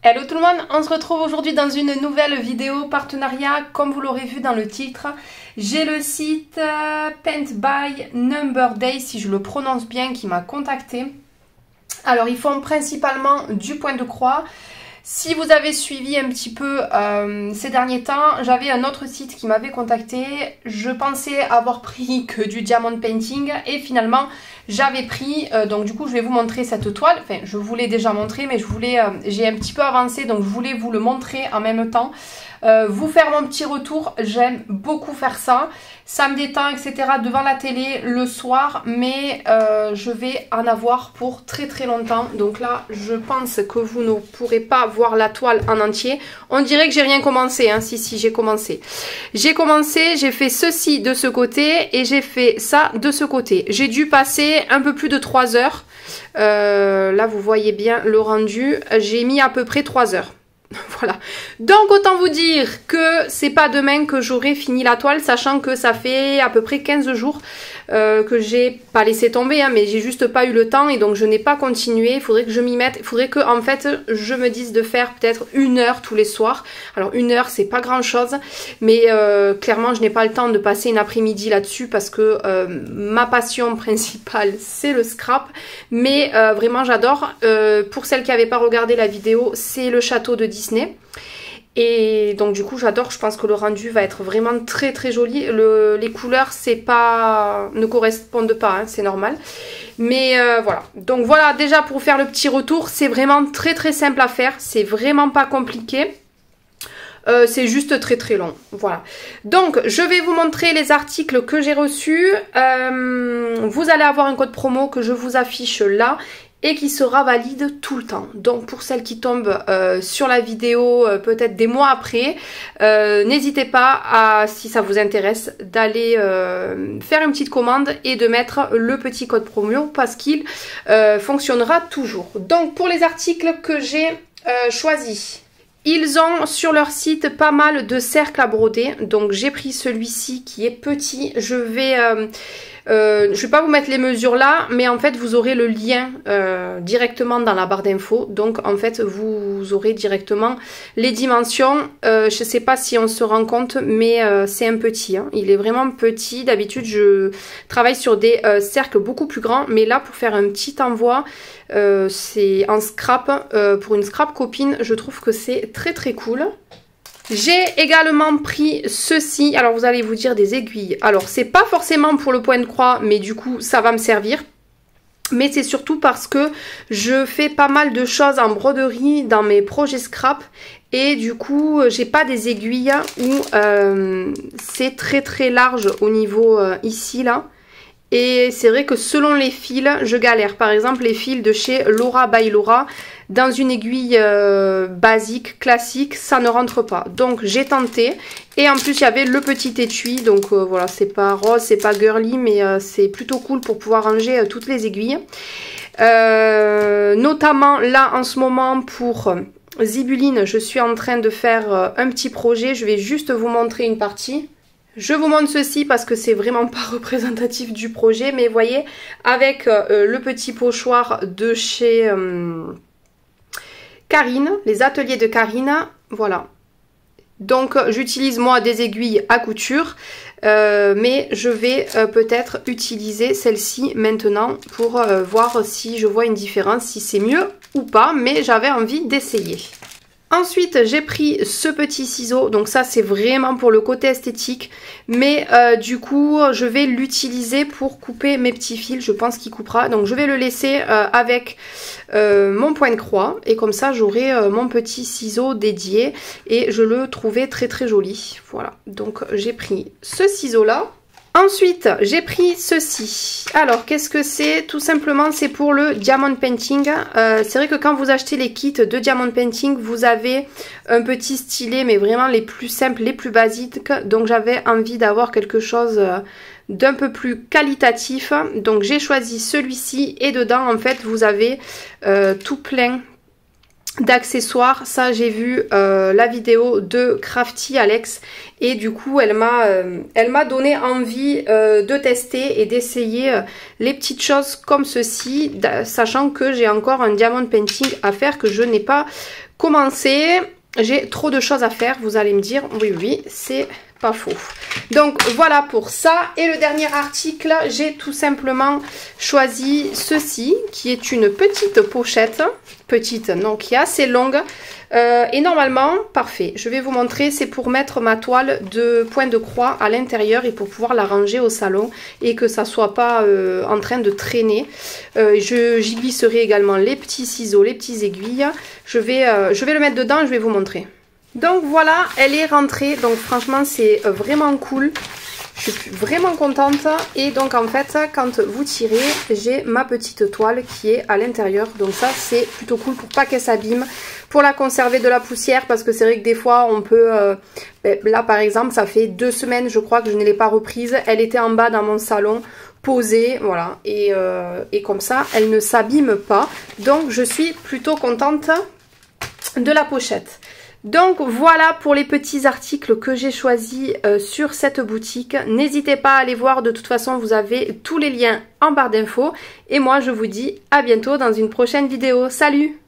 Hello tout le monde, on se retrouve aujourd'hui dans une nouvelle vidéo partenariat. Comme vous l'aurez vu dans le titre, j'ai le site Paint by Number Day, si je le prononce bien, qui m'a contacté. Alors ils font principalement du point de croix. Si vous avez suivi un petit peu ces derniers temps, j'avais un autre site qui m'avait contacté. Je pensais avoir pris que du diamond painting et finalement j'avais pris, donc du coup je vais vous montrer cette toile. Enfin je vous l'ai déjà montré mais j'ai un petit peu avancé, donc je voulais vous le montrer en même temps. Vous faire mon petit retour, j'aime beaucoup faire ça. Ça me détend, etc. devant la télé le soir, mais je vais en avoir pour très très longtemps. Donc là, je pense que vous ne pourrez pas voir la toile en entier. On dirait que j'ai rien commencé, hein. Si, j'ai commencé. J'ai commencé, j'ai fait ceci de ce côté et j'ai fait ça de ce côté. J'ai dû passer un peu plus de 3 heures. Là, vous voyez bien le rendu. J'ai mis à peu près 3 heures. Voilà, donc autant vous dire que c'est pas demain que j'aurai fini la toile, sachant que ça fait à peu près 15 jours que j'ai pas laissé tomber, hein, mais j'ai juste pas eu le temps et donc je n'ai pas continué. Il faudrait que je m'y mette, il faudrait que en fait je me dise de faire peut-être 1 heure tous les soirs. Alors 1 heure c'est pas grand chose, mais clairement je n'ai pas le temps de passer une après-midi là-dessus parce que ma passion principale c'est le scrap, mais vraiment j'adore. Pour celles qui n'avaient pas regardé la vidéo, c'est le château de Disney. Et donc du coup j'adore, je pense que le rendu va être vraiment très très joli. Les couleurs ne correspondent pas, hein, c'est normal. Mais voilà, donc voilà, déjà pour faire le petit retour, c'est vraiment très très simple à faire, c'est vraiment pas compliqué. C'est juste très très long, voilà. Donc je vais vous montrer les articles que j'ai reçus. Vous allez avoir un code promo que je vous affiche là et qui sera valide tout le temps. Donc pour celles qui tombent sur la vidéo peut-être des mois après, n'hésitez pas à, si ça vous intéresse, d'aller faire une petite commande et de mettre le petit code promo parce qu'il fonctionnera toujours. Donc pour les articles que j'ai choisis, ils ont sur leur site pas mal de cercles à broder. Donc j'ai pris celui-ci qui est petit. Je vais pas vous mettre les mesures là, mais en fait vous aurez le lien directement dans la barre d'infos. Donc en fait vous aurez directement les dimensions. Je sais pas si on se rend compte, mais c'est un petit, hein. Il est vraiment petit. D'habitude je travaille sur des cercles beaucoup plus grands, mais là pour faire un petit envoi, c'est en scrap, pour une scrap copine, je trouve que c'est très très cool. J'ai également pris ceci. Alors vous allez vous dire des aiguilles. Alors c'est pas forcément pour le point de croix, mais du coup ça va me servir. Mais c'est surtout parce que je fais pas mal de choses en broderie dans mes projets scrap. Et du coup j'ai pas des aiguilles où c'est très très large au niveau ici là. Et c'est vrai que selon les fils, je galère. Par exemple, les fils de chez Laura by Laura, dans une aiguille basique, classique, ça ne rentre pas. Donc j'ai tenté. Et en plus, il y avait le petit étui. Donc voilà, c'est pas rose, c'est pas girly, mais c'est plutôt cool pour pouvoir ranger toutes les aiguilles. Notamment là, en ce moment, pour Zibuline, je suis en train de faire un petit projet. Je vais juste vous montrer une partie. Je vous montre ceci parce que c'est vraiment pas représentatif du projet, mais vous voyez, avec le petit pochoir de chez Karine, les ateliers de Karine, voilà. Donc j'utilise moi des aiguilles à couture, mais je vais peut-être utiliser celle-ci maintenant pour voir si je vois une différence, si c'est mieux ou pas, mais j'avais envie d'essayer. Ensuite, j'ai pris ce petit ciseau, donc ça c'est vraiment pour le côté esthétique, mais du coup je vais l'utiliser pour couper mes petits fils, je pense qu'il coupera, donc je vais le laisser avec mon point de croix, et comme ça j'aurai mon petit ciseau dédié, et je le trouvais très très joli, voilà, donc j'ai pris ce ciseau là. Ensuite, j'ai pris ceci. Alors, qu'est-ce que c'est? Tout simplement, c'est pour le diamond painting. C'est vrai que quand vous achetez les kits de diamond painting, vous avez un petit stylet, mais vraiment les plus simples, les plus basiques. Donc, j'avais envie d'avoir quelque chose d'un peu plus qualitatif. Donc, j'ai choisi celui-ci. Et dedans, en fait, vous avez tout plein d'accessoires. Ça, j'ai vu la vidéo de Crafty Alex et du coup elle m'a donné envie de tester et d'essayer les petites choses comme ceci, sachant que j'ai encore un diamond painting à faire que je n'ai pas commencé. J'ai trop de choses à faire, vous allez me dire. Oui, c'est pas faux. Donc voilà pour ça. Et le dernier article, j'ai tout simplement choisi ceci, qui est une petite pochette. Petite, non, qui est assez longue. Et normalement, parfait. Je vais vous montrer, c'est pour mettre ma toile de point de croix à l'intérieur et pour pouvoir la ranger au salon et que ça soit pas en train de traîner. J'y glisserai également les petits ciseaux, les petites aiguilles. Je vais le mettre dedans et je vais vous montrer. Donc voilà, elle est rentrée. Donc franchement, c'est vraiment cool. Je suis vraiment contente. Et donc en fait, quand vous tirez, j'ai ma petite toile qui est à l'intérieur. Donc ça, c'est plutôt cool pour pas qu'elle s'abîme. Pour la conserver de la poussière, parce que c'est vrai que des fois, on peut... là par exemple, ça fait 2 semaines, je crois, que je ne l'ai pas reprise. Elle était en bas dans mon salon, posée, voilà. Et comme ça, elle ne s'abîme pas. Donc je suis plutôt contente de la pochette. Donc voilà pour les petits articles que j'ai choisis sur cette boutique. N'hésitez pas à aller voir, de toute façon vous avez tous les liens en barre d'infos. Et moi je vous dis à bientôt dans une prochaine vidéo. Salut!